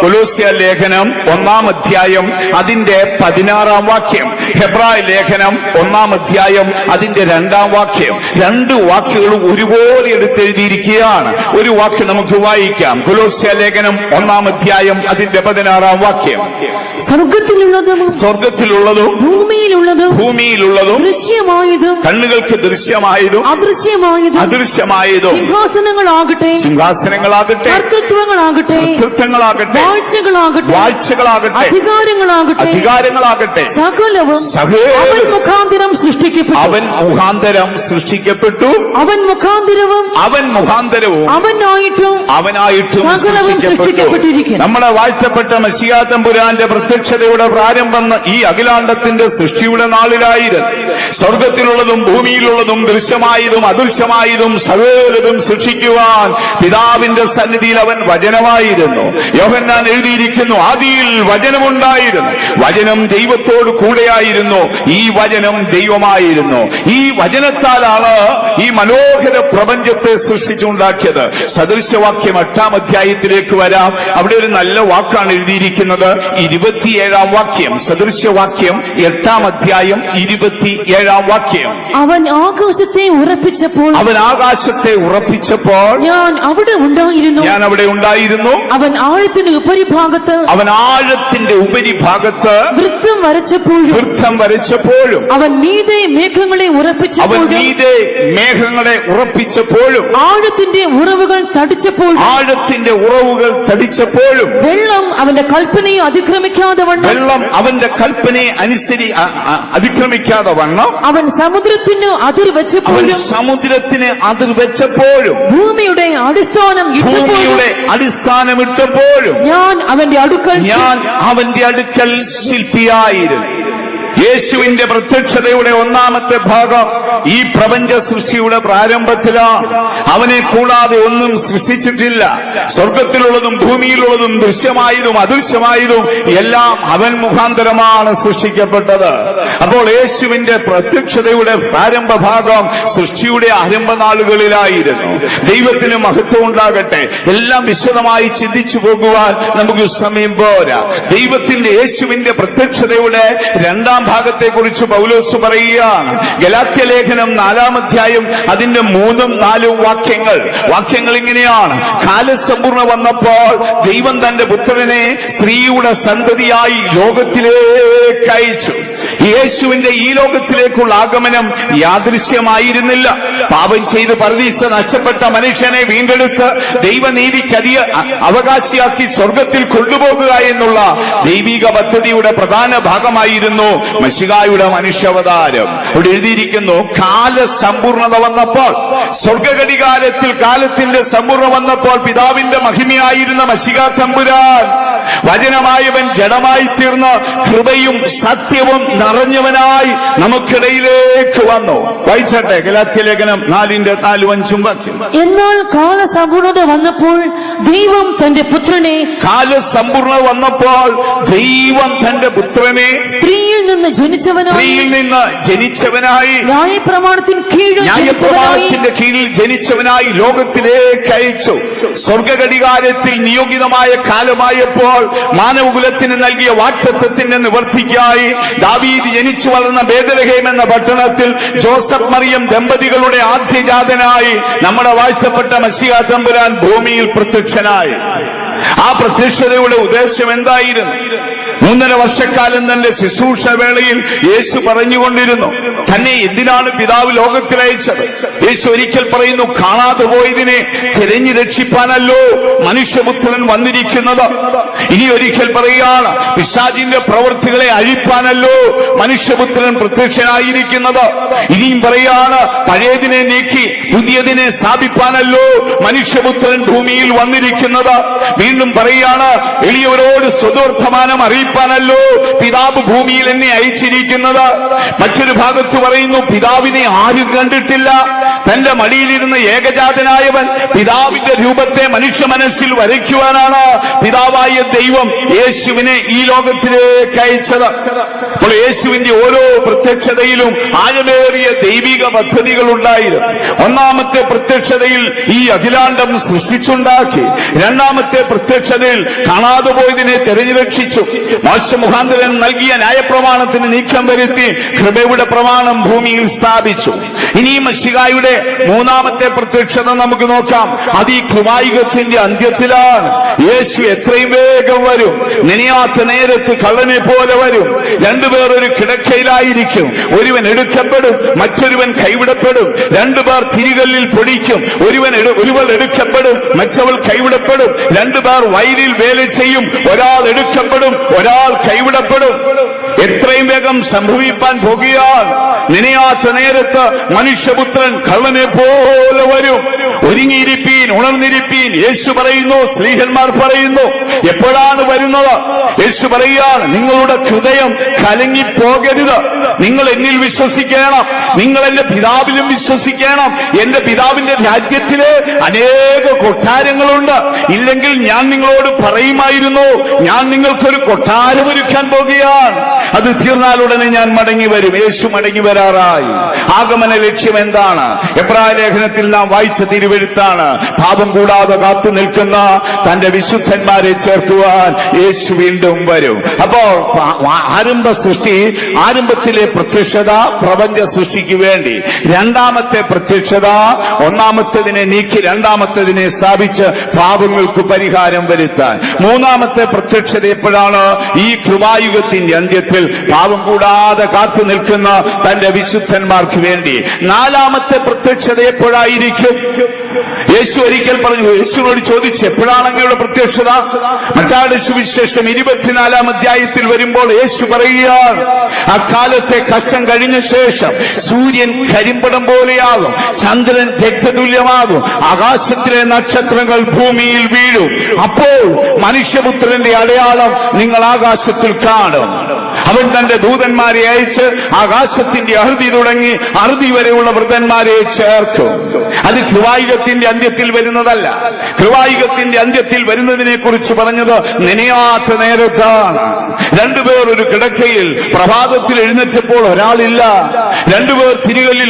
കൊലോസ്യ ലേഖനം 1-ാം അധ്യായം അതിന്റെ 16-ാം വാക്യം, ഹെബ്രായ ലേഖനം 1-ാം അധ്യായം അതിന്റെ 2-ാം വാക്യം. രണ്ട് വാക്കുകളും ഒരുപോലെ എടുത്തെഴുതിയിരിക്കുകയാണ്. ഒരു വാക്ക് നമുക്ക് വായിക്കാം. കൊലോസ്യ ലേഖനം 1-ാം അധ്യായം അതിന്റെ 16-ാം വാക്യം. സ്വർഗത്തിലുള്ളതും ഭൂമിയിലുള്ളതും ദൃശ്യമായതും കണ്ണുകൾക്ക് ദൃശ്യമായതും അദൃശ്യമായതും സിംഹാസനങ്ങളാകട്ടെ കർത്തൃത്വങ്ങളാകട്ടെ വാഴ്ചകളാകട്ടെ അധികാരങ്ങളാകട്ടെ സകലവും അവൻ മുഖാന്തരം സൃഷ്ടിക്കപ്പെട്ടു. അവൻ മുഖാന്തരവും അവനായിട്ടും സൃഷ്ടിക്കപ്പെട്ടിരിക്കുന്നു. നമ്മുടെ വാഴ്ത്തപ്പെട്ട മശിഹാ തമ്പുരാന്റെ പ്രത്യക്ഷതയുടെ പ്രാരംഭം ഈ അഖിലാണ്ടത്തിന്റെ സൃഷ്ടിയുടെ നാളിലായിരുന്നു. സ്വർഗത്തിലുള്ളതും ഭൂമിയിലുള്ളതും ദൃശ്യമായതും അദൃശ്യമായതും സകലതും സൃഷ്ടിക്കുവാൻ പിതാവിന്റെ സന്നിധിയിൽ അവൻ വചനമായിരുന്നു. യോഹന്നാൻ എഴുതിയിരിക്കുന്നു, ആദിയിൽ വചനമുണ്ടായിരുന്നു, വചനം ദൈവത്തോട് കൂടെയായിരുന്നു, ഈ വചനം ദൈവമായിരുന്നു. ഈ വചനത്താലാണ് ഈ മനോഹര പ്രപഞ്ചത്തെ സൃഷ്ടിച്ചുണ്ടാക്കിയത്. സദൃശവാക്യം 8-ാം അധ്യായത്തിലേക്ക് വരാം. അവിടെ ഒരു നല്ല വാക്കാണ് എഴുതിയിരിക്കുന്നത്, 27-ാം വാക്യം. സദൃശവാക്യം 8-ാം അധ്യായം 27-ാം വാക്യം. അവൻ ആകാശത്തെ ഉറപ്പിച്ചപ്പോൾ ഞാൻ അവിടെ ഉണ്ടായിരുന്നു. അവൻ ആഴത്തിന്റെ ഉപരിഭാഗത്ത് വൃത്തം വരച്ചപ്പോഴും അവൻ മീതെ മേഘങ്ങളെ ഉറപ്പിച്ചപ്പോഴും ആഴത്തിന്റെ ഉറവുകൾ തടിച്ചപ്പോഴും വെള്ളം അവന്റെ കൽപ്പനയെ അതിക്രമിക്കാതെ വണ്ണം അവൻ സമുദ്രത്തിന് അതിർ വെച്ചപ്പോഴും ഭൂമിയുടെ അടിസ്ഥാനമിട്ടപ്പോഴും ഞാൻ അവന്റെ അടുക്കൽ ശില്പിയായിരുന്നു. യേശുവിന്റെ പ്രത്യക്ഷതയുടെ 1-ാമത്തെ ഭാഗം ഈ പ്രപഞ്ച സൃഷ്ടിയുടെ പ്രാരംഭത്തിലാണ്. അവനെ കൂടാതെ ഒന്നും സൃഷ്ടിച്ചിട്ടില്ല. സ്വർഗത്തിലുള്ളതും ഭൂമിയിലുള്ളതും ദൃശ്യമായതും അദൃശ്യമായതും എല്ലാം അവൻ മുഖാന്തരമാണ് സൃഷ്ടിക്കപ്പെട്ടത്. അപ്പോൾ യേശുവിന്റെ പ്രത്യക്ഷതയുടെ പ്രാരംഭ ഭാഗം സൃഷ്ടിയുടെ ആരംഭനാളുകളിലായിരുന്നു. ദൈവത്തിന് മഹത്വം ഉണ്ടാകട്ടെ. എല്ലാം വിശദമായി ചിന്തിച്ചു പോകുവാൻ നമുക്ക് സമയം പോരാ. ദൈവത്തിന്റെ യേശുവിന്റെ പ്രത്യക്ഷതയുടെ 2-ാം ഭാഗത്തെ കുറിച്ച് പൗലോസ് പറയുകയാണ്. ഗലാത്യ ലേഖനം 4-ാം അധ്യായം അതിന്റെ 3-4 വാക്യങ്ങൾ ഇങ്ങനെയാണ്. കാലസമ്പൂർണ്ണ വന്നപ്പോൾ ദൈവം തന്റെ പുത്രനെ സ്ത്രീയുടെ സന്തതിയായി ലോകത്തിലേക്ക് അയച്ചു. യേശുവിന്റെ ഈ ലോകത്തിലേക്കുള്ള ആഗമനം യാദൃശ്യമായിരുന്നില്ല. പാപം ചെയ്ത് പരദീസ നഷ്ടപ്പെട്ട മനുഷ്യനെ വീണ്ടെടുത്ത് ദൈവനീതിക്ക് അവകാശിയാക്കി സ്വർഗത്തിൽ കൊണ്ടുപോകുക എന്നുള്ള ദൈവിക പദ്ധതിയുടെ പ്രധാന ഭാഗമായിരുന്നു മശിഹായുടെ മനുഷ്യാവതാരം. ഇവിടെ എഴുതിയിരിക്കുന്നു, കാലസമ്പൂർണത വന്നപ്പോൾ, സ്വർഗഘടികാലത്തിൽ കാലത്തിന്റെ സമ്പൂർണ്ണ വന്നപ്പോൾ പിതാവിന്റെ മഹിമയായിരുന്ന മശിഹാ തമ്പുരാൻ വചനമായവൻ ജഡമായി തീർന്ന് കൃപയും സത്യവും നിറഞ്ഞവനായി നമുക്കിടയിലേക്ക് വന്നു. വായിച്ചട്ടെ, ഗലാത്യ ലേഖനം 4-ന്റെ 4-5 വാക്യം. എന്നാൽ കാലസമ്പൂർണത വന്നപ്പോൾ ദൈവം തന്റെ പുത്രനെ സ്ത്രീയിൽ നിന്ന് ജനിച്ചവനായി ന്യായപ്രമാണത്തിന്റെ കീഴിൽ ജനിച്ചവനായി ലോകത്തിലേക്ക് അയച്ചു. സ്വർഗഘടികാരത്തിൽ നിയോഗിതമായ കാലമായപ്പോൾ മാനവകുലത്തിന് നൽകിയ വാഗ്ദത്തത്തിന്റെ നിവർത്തിക്കായി ദാവീദ് ജനിച്ചു വളർന്ന ബേത്ലഹേം എന്ന പട്ടണത്തിൽ ജോസഫ് മറിയം ദമ്പതികളുടെ ആദ്യജാതനായി നമ്മുടെ വാഴ്ത്തപ്പെട്ട മശിഹാ തമ്പുരാൻ ഭൂമിയിൽ പ്രത്യക്ഷനായി. ആ പ്രത്യക്ഷതയുടെ ഉദ്ദേശം എന്തായിരുന്നു? 3.5 വർഷക്കാലം തന്റെ ശുശ്രൂഷ വേളയിൽ യേശു പറഞ്ഞുകൊണ്ടിരുന്നു, തന്നെ എന്തിനാണ് പിതാവ് ലോകത്തിലയച്ചത്? യേശു ഒരിക്കൽ പറയുന്നു, കാണാതെ പോയതിനെ തിരഞ്ഞു രക്ഷിപ്പാനല്ലോ മനുഷ്യപുത്രൻ വന്നിരിക്കുന്നത്. ഇനി ഒരിക്കൽ പറയുകയാണ്, പിശാചിന്റെ പ്രവൃത്തികളെ അഴിപ്പാനല്ലോ മനുഷ്യപുത്രൻ പ്രത്യക്ഷനായിരിക്കുന്നത്. ഇനിയും പറയുകയാണ്, പഴയതിനെ നീക്കി പുതിയതിനെ സ്ഥാപിപ്പാനല്ലോ മനുഷ്യപുത്രൻ ഭൂമിയിൽ വന്നിരിക്കുന്നത്. വീണ്ടും പറയുകയാണ്, എളിയവരോട് സ്വതവർത്തമാനം അറിയിപ്പാനല്ലോ പിതാവ് ഭൂമിയിൽ എന്നെ അയച്ചിരിക്കുന്നത്. മറ്റൊരു ഭാഗത്ത് പറയുന്നു, പിതാവിനെ ആരും കണ്ടിട്ടില്ല, തന്റെ മടിയിലിരുന്ന് ഏകജാതനായവൻ പിതാവിന്റെ രൂപത്തെ മനുഷ്യ മനസ്സിൽ വരയ്ക്കുവാനാണ് പിതാവായ ദൈവം യേശുവിനെ ഈ ലോകത്തിലേക്ക് അയച്ചത്. അപ്പോൾ യേശുവിന്റെ ഓരോ പ്രത്യക്ഷതയിലും ആഴമേറിയ ദൈവിക പദ്ധതികൾ ഉണ്ടായിരുന്നു. ഒന്നാമത്തെ പ്രത്യക്ഷതയിൽ ഈ അഖിലാണ്ടം സൃഷ്ടിച്ചുണ്ടാക്കി. രണ്ടാമത്തെ പ്രത്യക്ഷതയിൽ കാണാതെ പോയതിനെ തെരഞ്ഞുരക്ഷിച്ചു. മോശ മുഖാന്തരൻ നൽകിയ ന്യായപ്രമാണത്തിന് നീക്കം വരുത്തി കൃപയുടെ പ്രമാണം ഭൂമിയിൽ സ്ഥാപിച്ചു. ഇനി മശിഹായുടെ മൂന്നാമത്തെ പ്രത്യക്ഷത നമുക്ക് നോക്കാം. അത് ഈ കൃപായുഗത്തിന്റെ അന്ത്യത്തിലാണ്. യേശു എത്രയും വേഗം വരും. നനയാത്ത നേരത്ത് കള്ളനെ പോലെ വരും. രണ്ടുപേർ ഒരു കിടക്കയിലായിരിക്കും. ഒരുവൻ എടുക്കപ്പെടും, മറ്റൊരുവൻ കൈവിടപ്പെടും. രണ്ടുപേർ തിരികല്ലിൽ പൊടിക്കും. ഒരുവൾ എടുക്കപ്പെടും, മറ്റവൾ കൈവിടപ്പെടും. രണ്ടുപേർ വയലിൽ വേല ചെയ്യും. ഒരാൾ എടുക്കപ്പെടും, ഒരാൾ കൈവിടപ്പെടും. എത്രയും വേഗം സംഭവിപ്പാൻ പോകുകയാണ്. നനയാത്ത നേരത്ത് മനുഷ്യപുത്രൻ കള്ളനെ പോലെ വരും. ഒരുങ്ങിയിരിപ്പീൻ, ഉണർന്നിരിപ്പീൻ. യേശു പറയുന്നു, സ്ലീഹന്മാർ പറയുന്നു. എപ്പോഴാണ് വരുന്നത്? യേശു പറയുകയാണ്, നിങ്ങളുടെ ഹൃദയം കലങ്ങിപ്പോകരുത്. നിങ്ങൾ എന്നിൽ വിശ്വസിക്കണം, നിങ്ങൾ എന്റെ പിതാവിലും വിശ്വസിക്കണം. എന്റെ പിതാവിന്റെ രാജ്യത്തില് അനേക കൊട്ടാരങ്ങളുണ്ട്. ഇല്ലെങ്കിൽ ഞാൻ നിങ്ങളോട് പറയുമായിരുന്നു, ഞാൻ നിങ്ങൾക്കൊരു കൊട്ടാരം ഒരുക്കാൻ പോകുകയാണ്. അത് തീർന്നാൽ ഉടനെ ഞാൻ മടങ്ങി വരും. യേശു മടങ്ങി വരാറായി. ആഗമന ലക്ഷ്യം എന്താണ്? എബ്രായ ലേഖനത്തിൽ നാം വായിച്ച തിരുവെഴുത്താണ്. പാപം കൂടാതെ കാത്തു നിൽക്കുന്ന തന്റെ വിശുദ്ധന്മാരെ ചേർക്കുവാൻ യേശു വീണ്ടും വരും. അപ്പോൾ ആരംഭത്തിലെ പ്രത്യക്ഷത പ്രപഞ്ച സൃഷ്ടിക്ക് വേണ്ടി. രണ്ടാമത്തെ പ്രത്യക്ഷത ഒന്നാമത്തേതിനെ നീക്കി രണ്ടാമത്തേതിനെ സ്ഥാപിച്ച് പാപങ്ങൾക്ക് പരിഹാരം വരുത്താൻ. മൂന്നാമത്തെ പ്രത്യക്ഷത എപ്പോഴാണ്? ഈ കൃപായുഗത്തിന്റെ അന്ത്യത്തിൽ പാപം കൂടാതെ കാത്തു നിൽക്കുന്ന തന്റെ വിശുദ്ധന്മാർക്ക് വേണ്ടി. നാലാമത്തെ പ്രത്യക്ഷത എപ്പോഴായിരിക്കും? യേശു ഒരിക്കൽ പറഞ്ഞു, യേശുവിനോട് ചോദിച്ചു, എപ്പോഴാണ് അങ്ങയുടെ പ്രത്യക്ഷത? മത്തായിയുടെ സുവിശേഷം 24 അധ്യായത്തിൽ വരുമ്പോൾ യേശു പറയുകയാണ്, അക്കാലത്തെ കഷ്ടം കഴിഞ്ഞ ശേഷം സൂര്യൻ കരിമ്പടം പോലെയാകും, ചന്ദ്രൻ രക്തതുല്യമാകും, ആകാശത്തിലെ നക്ഷത്രങ്ങൾ ഭൂമിയിൽ വീഴും. അപ്പോൾ മനുഷ്യപുത്രന്റെ അടയാളം നിങ്ങൾ ആകാശത്തിൽ കാണും. അവൻ തന്റെ ദൂതന്മാരെ അയച്ച് ആകാശത്തിന്റെ അറുതി തുടങ്ങി അറുതി വരെയുള്ള വൃതന്മാരെ ചേർക്കും. അത് കൃപായുഗത്തിന്റെ അന്ത്യത്തിൽ വരുന്നതല്ല. കൃപായുഗത്തിന്റെ അന്ത്യത്തിൽ വരുന്നതിനെ കുറിച്ച് പറഞ്ഞത് നനയാത്ത നേരത്താണ്. രണ്ടുപേർ ഒരു കിടക്കയിൽ പ്രഭാതത്തിൽ എഴുന്നേറ്റപ്പോൾ ഒരാളില്ല. രണ്ടുപേർ തിരികല്ലിൽ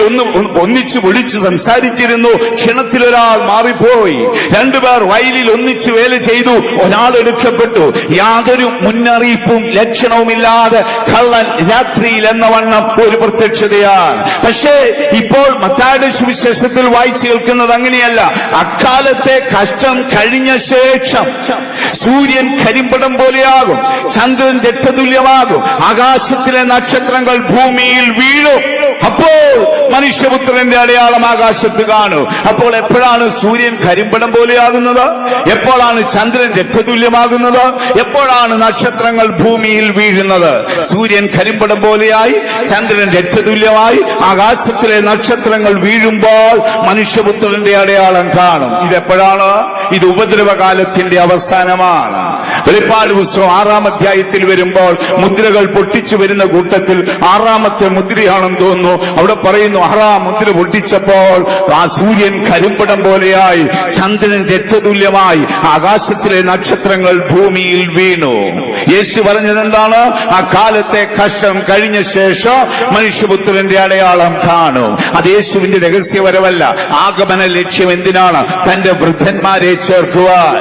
ഒന്നിച്ചു വിളിച്ചു സംസാരിച്ചിരുന്നു. ക്ഷണത്തിൽ ഒരാൾ മാറിപ്പോയി. രണ്ടുപേർ വയലിൽ ഒന്നിച്ചു വേല ചെയ്തു. ഒരാൾ എടുക്കപ്പെട്ടു. യാതൊരു മുന്നറിയിപ്പും ലക്ഷണവുമില്ലാതെ കള്ളൻ രാത്രിയിൽ എന്ന വണ്ണം ഒരു പ്രത്യക്ഷതയാണ്. പക്ഷേ ഇപ്പോൾ മത്തായിയുടെ സുവിശേഷത്തിൽ വായിച്ചു കേൾക്കുന്നത് അങ്ങനെയല്ല. അക്കാലത്തെ കഷ്ടം കഴിഞ്ഞ ശേഷം സൂര്യൻ കരിമ്പടം പോലെയാകും, ചന്ദ്രൻ രക്തതുല്യമാകും, ആകാശത്തിലെ നക്ഷത്രങ്ങൾ ഭൂമിയിൽ വീഴും. അപ്പോൾ മനുഷ്യപുത്രന്റെ അടയാളം ആകാശത്ത് കാണും. അപ്പോൾ എപ്പോഴാണ് സൂര്യൻ കരിമ്പടം പോലെയാകുന്നത്? എപ്പോഴാണ് ചന്ദ്രൻ രക്തതുല്യമാകുന്നത്? എപ്പോഴാണ് നക്ഷത്രങ്ങൾ ഭൂമിയിൽ വീഴുന്നത്? സൂര്യൻ കരിമ്പടം പോലെയായി, ചന്ദ്രൻ രക്തതുല്യമായി, ആകാശത്തിലെ നക്ഷത്രങ്ങൾ വീഴുമ്പോൾ മനുഷ്യപുത്രന്റെ അടയാളം കാണും. ഇതെപ്പോഴാണ്? ഇത് ഉപദ്രവകാലത്തിന്റെ അവസാനമാണ്. വെളിപ്പാട് പുസ്തകം 6 അധ്യായത്തിൽ വരുമ്പോൾ മുദ്രകൾ പൊട്ടിച്ചു വരുന്ന കൂട്ടത്തിൽ 6ാമത്തെ മുദ്രയാണെന്ന് തോന്നുന്നു. അവിടെ പറയുന്നു, 6ാം മുദ്ര പൊട്ടിച്ചപ്പോൾ ആ സൂര്യൻ കരിമ്പടം പോലെയായി, ചന്ദ്രൻ രക്തതുല്യമായി, ആകാശത്തിലെ നക്ഷത്രങ്ങൾ ഭൂമിയിൽ വീണു. യേശു പറഞ്ഞത് എന്താണ്? ആ കാലത്തെ കഷ്ടം കഴിഞ്ഞ ശേഷം മനുഷ്യപുത്രന്റെ അടയാളം കാണും. അത് യേശുവിന്റെ രഹസ്യവരവല്ല. ആഗമന ലക്ഷ്യം എന്തിനാണ്? തന്റെ വൃദ്ധന്മാരെ ചേർക്കുവാൻ.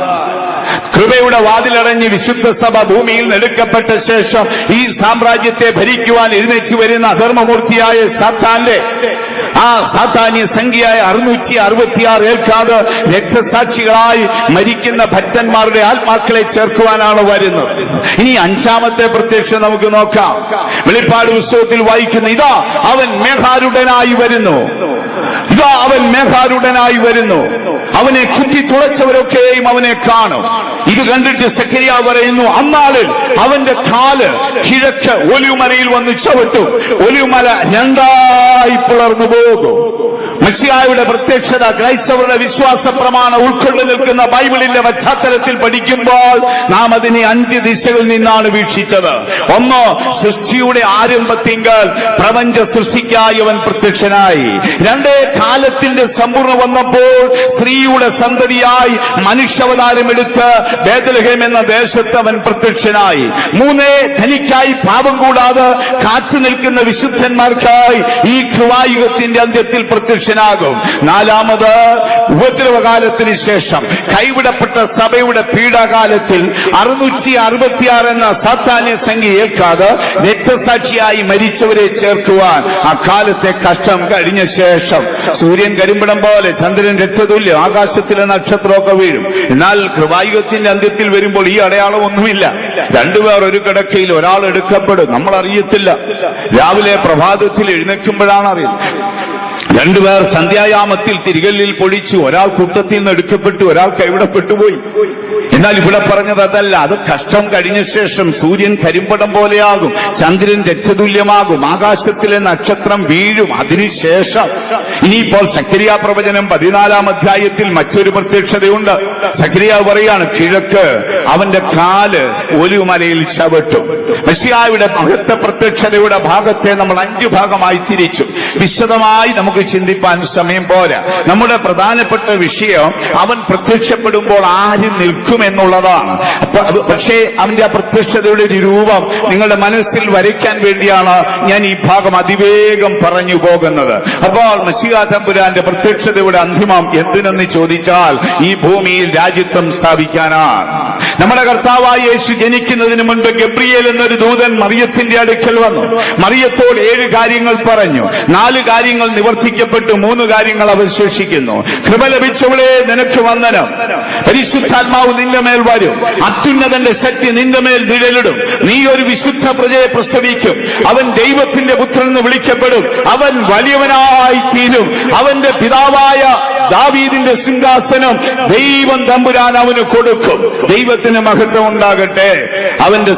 കൃപയുടെ വാതിലടഞ്ഞ് വിശുദ്ധ സഭ ഭൂമിയിൽ നെടുക്കപ്പെട്ട ശേഷം ഈ സാമ്രാജ്യത്തെ ഭരിക്കുവാൻ എഴുന്നേറ്റ് വരുന്ന അധർമ്മമൂർത്തിയായ സാത്താന്റെ ആ സാത്താന്യ സംഖ്യയായ 666 ഏൽക്കാതെ രക്തസാക്ഷികളായി മരിക്കുന്ന ഭക്തന്മാരുടെ ആത്മാക്കളെ ചേർക്കുവാനാണ് വരുന്നത്. ഇനി 5ാമത്തെ പ്രത്യക്ഷം നമുക്ക് നോക്കാം. വെളിപ്പാട് പുസ്തകത്തിൽ വായിക്കുന്ന, ഇതാ അവൻ മേഘാരൂഢനായി വരുന്നു, ഇതാ അവൻ മേഘാരൂഢനായി വരുന്നു, അവനെ കുത്തി തുളച്ചവരൊക്കെയും അവനെ കാണും. ഇത് കണ്ടിട്ട് സഖരിയ പറയുന്നു, അന്നാളിൽ അവന്റെ കാല് കിഴക്ക് ഒലിവുമലയിൽ വന്ന് ചവിട്ടും, ഒലിവുമല 2ആയി പിളർന്നു പോകും. മെസ്സിഹായുടെ പ്രത്യക്ഷത ക്രൈസ്തവരുടെ വിശ്വാസ പ്രമാണം ഉൾക്കൊണ്ടു നിൽക്കുന്ന ബൈബിളിന്റെ പശ്ചാത്തലത്തിൽ പഠിക്കുമ്പോൾ നാം അതിനെ 5 ദിശകളിൽ നിന്നാണ് വീക്ഷിച്ചത്. ഒന്ന്, സൃഷ്ടിയുടെ ആരംഭത്തിങ്കൽ പ്രപഞ്ച സൃഷ്ടിക്കായി അവൻ പ്രത്യക്ഷനായി. 2, കാലത്തിന്റെ സമ്പൂർണ്ണ വന്നപ്പോൾ സ്ത്രീയുടെ സന്തതിയായി മനുഷ്യാവതാരമെടുത്ത് ബേത്ലഹേം എന്ന ദേശത്ത് അവൻ പ്രത്യക്ഷനായി. 3, തനിക്കായി പാപം കൂടാതെ കാത്തു നിൽക്കുന്ന വിശുദ്ധന്മാർക്കായി ഈ കൃപായുഗത്തിന്റെ അന്ത്യത്തിൽ പ്രത്യക്ഷനാകും. 4, ഉപദ്രവകാലത്തിന് ശേഷം കൈവിടപ്പെട്ട സഭയുടെ പീഡാകാലത്തിൽ 666 എന്ന സാത്താന്യ സംഖ്യ ഏൽക്കാതെ രക്തസാക്ഷിയായി മരിച്ചവരെ ചേർക്കുവാൻ അക്കാലത്തെ കഷ്ടം കഴിഞ്ഞ ശേഷം സൂര്യൻ കരിമ്പിടം പോലെ, ചന്ദ്രൻ രക്തതുല്യം, ആകാശത്തിലെ നക്ഷത്രമൊക്കെ വീഴും. എന്നാൽ കൃപായുഗത്തിന്റെ അന്ത്യത്തിൽ വരുമ്പോൾ ഈ അടയാളം ഒന്നുമില്ല. 2 പേർ ഒരു കിടക്കയിൽ, ഒരാൾ എടുക്കപ്പെടും, നമ്മൾ അറിയത്തില്ല. രാവിലെ പ്രഭാതത്തിൽ എഴുന്നേൽക്കുമ്പോഴാണ് അറിയുന്നത്. 2 പേർ സന്ധ്യായാമത്തിൽ തിരികല്ലിൽ പൊളിച്ചു, ഒരാൾ കൂട്ടത്തിൽ നിന്ന് എടുക്കപ്പെട്ടു, ഒരാൾ കൈവിടപ്പെട്ടുപോയി. എന്നാൽ ഇവിടെ പറഞ്ഞത് അതല്ല. അത് കഷ്ടം കഴിഞ്ഞ ശേഷം സൂര്യൻ കരിമ്പടം പോലെയാകും, ചന്ദ്രൻ രക്തതുല്യമാകും, ആകാശത്തിലെ നക്ഷത്രം വീഴും. അതിനുശേഷം ഇനിയിപ്പോൾ സക്കരിയ പ്രവചനം 14-ാം അധ്യായത്തിൽ മറ്റൊരു പ്രത്യക്ഷതയുണ്ട്. സക്കരിയ പറയാണ്, കിഴക്ക് അവന്റെ കാല് ഒലിവുമലയിൽ ചവിട്ടും. മെസ്സിഹായുടെ മഹത്വ പ്രത്യക്ഷതയുടെ ഭാഗത്തെ നമ്മൾ 5 ഭാഗമായി തിരിച്ചു. വിശദമായി നമുക്ക് ചിന്തിപ്പാൻ സമയം പോരാ. നമ്മുടെ പ്രധാനപ്പെട്ട വിഷയം അവൻ പ്രത്യക്ഷപ്പെടുമ്പോൾ ആര് നിൽക്കുമെന്നുള്ളതാണ്. പക്ഷേ അവന്റെ ആ പ്രത്യക്ഷതയുടെ ഒരു രൂപം നിങ്ങളുടെ മനസ്സിൽ വരയ്ക്കാൻ വേണ്ടിയാണ് ഞാൻ ഈ ഭാഗം അതിവേഗം പറഞ്ഞു പോകുന്നത്. അപ്പോൾ മശീഹ തമ്പുരാന്റെ പ്രത്യക്ഷതയുടെ അന്തിമം എന്തിനെന്ന് ചോദിച്ചാൽ ഈ ഭൂമിയിൽ രാജ്യത്വം സ്ഥാപിക്കാനാണ്. നമ്മുടെ കർത്താവായ യേശു ജനിക്കുന്നതിന് മുൻപ് ഗബ്രിയേൽ എന്നൊരു ദൂതൻ മറിയത്തിന്റെ അടുക്കൽ വന്നു. മറിയത്തോട് 7 കാര്യങ്ങൾ പറഞ്ഞു. 4 കാര്യങ്ങൾ നിവർത്തിക്കപ്പെട്ടു, 3 കാര്യങ്ങൾ അവശേഷിക്കുന്നു. കൃപ ലഭിച്ചവളെ, നിനക്ക് വന്ദനം. പരിശുദ്ധാത്മാവ് നിന്റെ മേൽ വരും, അത്യുന്നതന്റെ ശക്തി നിന്റെ മേൽ നിഴലിടും. നീ ഒരു വിശുദ്ധ പ്രജയെ പ്രസവിക്കും, അവൻ ദൈവത്തിന്റെ പുത്രൻ എന്ന് വിളിക്കപ്പെടും. അവൻ വലിയവനായി തീരും. അവന്റെ പിതാവായ ദാവീദിന്റെ സിംഹാസനം ദൈവം തമ്പുരാൻ അവന് കൊടുക്കും. ദൈവത്തിന് മഹത്വം ഉണ്ടാകട്ടെ. അവന്റെ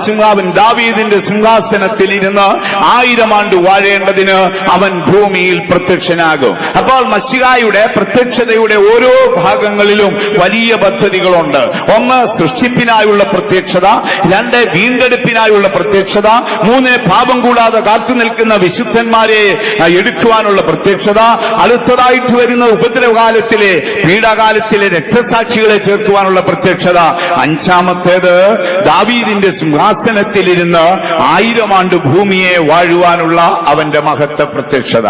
ദാവീദിന്റെ സിംഹാസനത്തിൽ ഇരുന്ന് 1000 ആണ്ട് വാഴേണ്ടതിന് അവൻ ഭൂമിയിൽ പ്രത്യക്ഷനാകും. അപ്പോൾ മശീഹായുടെ പ്രത്യക്ഷതയുടെ ഓരോ ഭാഗങ്ങളിലും വലിയ പദ്ധതികളുണ്ട്. 1, സൃഷ്ടിപ്പിനായുള്ള പ്രത്യക്ഷത. 2, വീണ്ടെടുപ്പിനായുള്ള പ്രത്യക്ഷത. 3, പാപം കൂടാതെ കാത്തു നിൽക്കുന്ന വിശുദ്ധന്മാരെ എടുക്കുവാനുള്ള പ്രത്യക്ഷത. അടുത്തതായിട്ട് വരുന്ന ഉപദ്രവകാലത്തിലെ, പീഡാകാലത്തിലെ രക്തസാക്ഷികളെ ചേർക്കുവാനുള്ള പ്രത്യക്ഷത. 5-ാമത്തേത് ദാവീദിന്റെ സിംഹാസനത്തിലിരുന്ന് 1000 ആണ്ട് ഭൂമിയെ വാഴുവാനുള്ള അവന്റെ മഹത്വ പ്രത്യക്ഷത.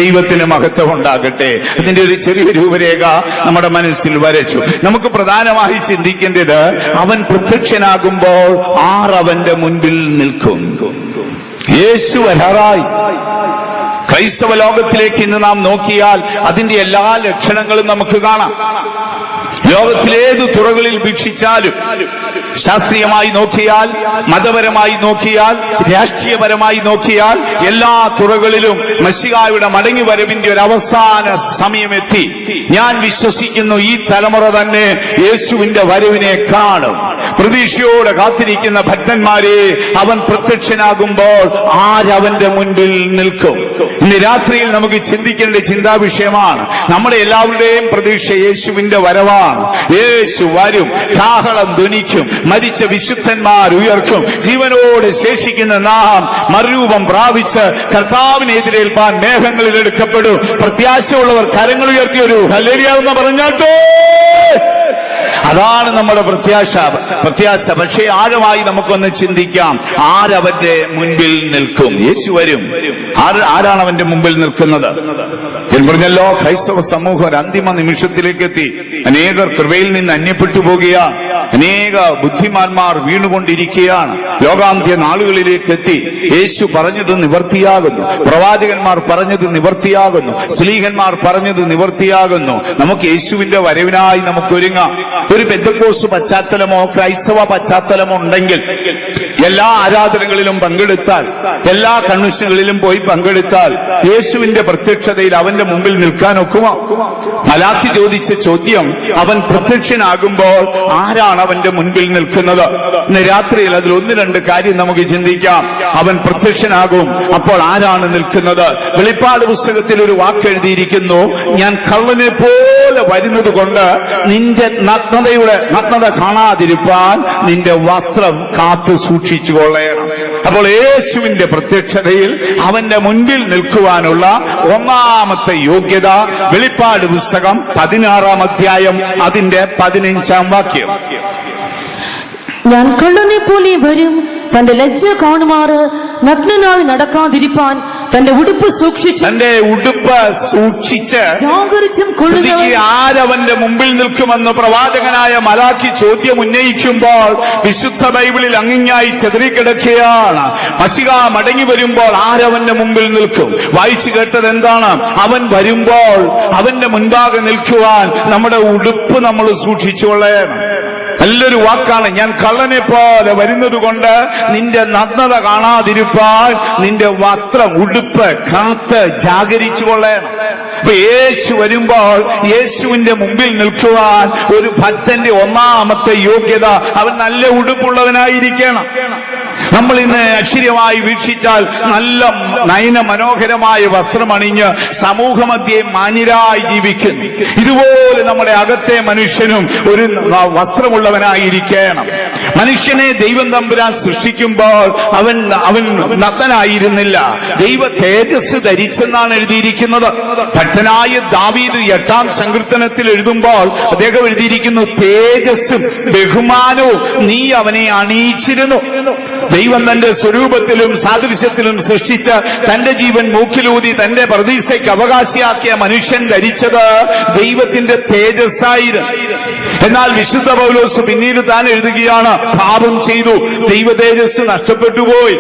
ദൈവത്തിന് മഹത്വം ഉണ്ടാകട്ടെ. അതിന്റെ ഒരു ചെറിയ രൂപരേഖ നമ്മുടെ മനസ്സിൽ വരച്ചു. നമുക്ക് പ്രധാനമായി ചിന്തിക്കേണ്ടത്, അവൻ പ്രത്യക്ഷനാകുമ്പോൾ ആർ അവന്റെ മുൻപിൽ നിൽക്കും. യേശു വരാറായി. ക്രൈസ്തവ ലോകത്തിലേക്ക് ഇന്ന് നാം നോക്കിയാൽ അതിന്റെ എല്ലാ ലക്ഷണങ്ങളും നമുക്ക് കാണാം. ലോകത്തിലേത് തുറകളിൽ വീക്ഷിച്ചാലും, ശാസ്ത്രീയമായി നോക്കിയാൽ, മതപരമായി നോക്കിയാൽ, രാഷ്ട്രീയപരമായി നോക്കിയാൽ, എല്ലാ തുറകളിലും മശീഹായുടെ മടങ്ങിവരവിന്റെ ഒരു അവസാന സമയമെത്തി. ഞാൻ വിശ്വസിക്കുന്നു ഈ തലമുറ തന്നെ യേശുവിന്റെ വരവിനെ കാണും. പ്രതീക്ഷയോടെ കാത്തിരിക്കുന്ന ഭക്തന്മാരെ അവൻ പ്രത്യക്ഷനാകുമ്പോൾ ആരവന്റെ മുൻപിൽ നിൽക്കും? ഇന്ന് രാത്രിയിൽ നമുക്ക് ചിന്തിക്കേണ്ട ചിന്താവിഷയമാണ്. നമ്മുടെ എല്ലാവരുടെയും പ്രതീക്ഷ യേശുവിന്റെ വരവാണ്. യേശു വരും, കാഹളം ധ്വനിക്കും, മരിച്ച വിശുദ്ധന്മാർ ഉയർക്കും, ജീവനോടെ ശേഷിക്കുന്ന നാം മറുരൂപം പ്രാപിച്ച് കർത്താവിനെ എതിരേൽപ്പാൻ മേഘങ്ങളിൽ എടുക്കപ്പെടും. പ്രത്യാശയുള്ളവർ കരങ്ങൾ ഉയർത്തിയൊരു ഹല്ലേലൂയ എന്ന് പറഞ്ഞാട്ടോ. അതാണ് നമ്മുടെ പ്രത്യാശ. പക്ഷേ ആഴമായി നമുക്കൊന്ന് ചിന്തിക്കാം, ആരവന്റെ മുൻപിൽ നിൽക്കും? യേശു വരും. ആരാണ് അവന്റെ മുമ്പിൽ നിൽക്കുന്നത്? ഞാൻ പറഞ്ഞല്ലോ, ക്രൈസ്തവ സമൂഹം ഒരു അന്തിമ നിമിഷത്തിലേക്ക് എത്തി. അനേകർ കൃപയിൽ നിന്ന് അന്യപ്പെട്ടു പോകുകയാണ്. അനേക ബുദ്ധിമാന്മാർ വീണുകൊണ്ടിരിക്കുകയാണ്. ലോകാന്ത്യ നാളുകളിലേക്ക് എത്തി. യേശു പറഞ്ഞത് നിവർത്തിയാകുന്നു, പ്രവാചകന്മാർ പറഞ്ഞത് നിവർത്തിയാകുന്നു, സ്ലീഹന്മാർ പറഞ്ഞത് നിവർത്തിയാകുന്നു. നമുക്ക് യേശുവിന്റെ വരവിനായി നമുക്കൊരുങ്ങാം. ഒരു പെന്തക്കോസ്ത് പശ്ചാത്തലമോ ക്രൈസ്തവ പശ്ചാത്തലമോ ഉണ്ടെങ്കിൽ, എല്ലാ ആരാധനകളിലും പങ്കെടുത്താൽ, എല്ലാ കൺവെൻഷനുകളിലും പോയി പങ്കെടുത്താൽ, യേശുവിന്റെ പ്രത്യക്ഷതയിൽ അവൻ അവന്റെ മുമ്പിൽ നിൽക്കാൻ ഒക്കുമോ? മലാഖി ചോദിച്ച ചോദ്യം, അവൻ പ്രത്യക്ഷനാകുമ്പോൾ ആരാണ് അവന്റെ മുൻപിൽ നിൽക്കുന്നത്? ഇന്ന് രാത്രിയിൽ അതിൽ ഒന്ന് രണ്ട് കാര്യം നമുക്ക് ചിന്തിക്കാം. അവൻ പ്രത്യക്ഷനാകും, അപ്പോൾ ആരാണ് നിൽക്കുന്നത്? വെളിപ്പാട് പുസ്തകത്തിൽ ഒരു വാക്ക് എഴുതിയിരിക്കുന്നു, ഞാൻ കള്ളനെ പോലെ വരുന്നത് കൊണ്ട് നിന്റെ നഗ്നത കാണാതിരിപ്പാൻ നിന്റെ വസ്ത്രം കാത്തു സൂക്ഷിച്ചു കൊള്ളണം. അപ്പോൾ യേശുവിന്റെ പ്രത്യക്ഷതയിൽ അവന്റെ മുൻപിൽ നിൽക്കുവാനുള്ള ഒന്നാമത്തെ യോഗ്യത വെളിപ്പാട് പുസ്തകം 16-ാം അധ്യായം അതിന്റെ 15-ാം വാക്യം. ഞാൻ കള്ളനെ പോലെ വരും, തന്റെ ലജ്ജ കാണുമാറ് നഗ്നനായി നടക്കാതിരിപ്പാൻ തന്റെ ഉടുപ്പ് സൂക്ഷിച്ച് ജാഗരിച്ചും കൊള്ളുന്നവൻ ആരവന്റെ മുമ്പിൽ നിൽക്കുമെന്ന് പ്രവാചകനായ മലാഖി ചോദ്യം ഉന്നയിക്കുമ്പോൾ വിശുദ്ധ ബൈബിളിൽ അങ്ങിങ്ങായി ചെതറിക്കിടക്കുകയാണ്. മശിഹ മടങ്ങി വരുമ്പോൾ ആരവന്റെ മുമ്പിൽ നിൽക്കും? വായിച്ചു കേട്ടത് എന്താണ്? അവൻ വരുമ്പോൾ അവന്റെ മുൻപാകെ നിൽക്കുവാൻ നമ്മുടെ ഉടുപ്പ് നമ്മൾ സൂക്ഷിച്ചുകൊള്ളണം. നല്ലൊരു വാക്കാണ്. ഞാൻ കള്ളനെ പോലെ വരുന്നത് കൊണ്ട് നിന്റെ നഗ്നത കാണാതിരിപ്പാൻ നിന്റെ വസ്ത്രം ഉടുപ്പ് കാത്ത് ജാഗരിച്ചു കൊള്ളണം. അപ്പൊ യേശു വരുമ്പോൾ യേശുവിന്റെ മുമ്പിൽ നിൽക്കുവാൻ ഒരു ഭക്തന്റെ ഒന്നാമത്തെ യോഗ്യത അവൻ നല്ല ഉടുപ്പുള്ളവനായിരിക്കണം. നമ്മൾ ഇന്ന് അക്ഷരമായി വീക്ഷിച്ചാൽ നല്ല നയന മനോഹരമായ വസ്ത്രമണിഞ്ഞ് സമൂഹമധ്യേ മാന്യരായി ജീവിക്കുന്നു. ഇതുപോലെ നമ്മുടെ അകത്തെ മനുഷ്യനും ഒരു വസ്ത്രമുള്ളവനായിരിക്കണം. മനുഷ്യനെ ദൈവം തമ്പുരാൻ സൃഷ്ടിക്കുമ്പോൾ അവൻ നഗ്നനായിരുന്നില്ല, ദൈവ തേജസ് ധരിച്ചെന്നാണ് എഴുതിയിരിക്കുന്നത്. ഭക്തനായ ദാവീദ് 8-ാം സങ്കീർത്തനത്തിൽ എഴുതുമ്പോൾ അദ്ദേഹം എഴുതിയിരിക്കുന്നു, തേജസ്സും ബഹുമാനവും നീ അവനെ അണിയിച്ചിരുന്നു. ദൈവം തന്റെ സ്വരൂപത്തിലും സാദൃശ്യത്തിലും സൃഷ്ടിച്ച് തന്റെ ജീവൻ മൂക്കിലൂതി തന്റെ പ്രതീക്ഷയ്ക്ക് അവകാശിയാക്കിയ മനുഷ്യൻ ധരിച്ചത് ദൈവത്തിന്റെ തേജസ്സായിരുന്നു. എന്നാൽ വിശുദ്ധ പൗലോസ് പിന്നീട് താൻ എഴുതുകയാണ്, പാപം ചെയ്തു, ദൈവ തേജസ് നഷ്ടപ്പെട്ടുപോയി.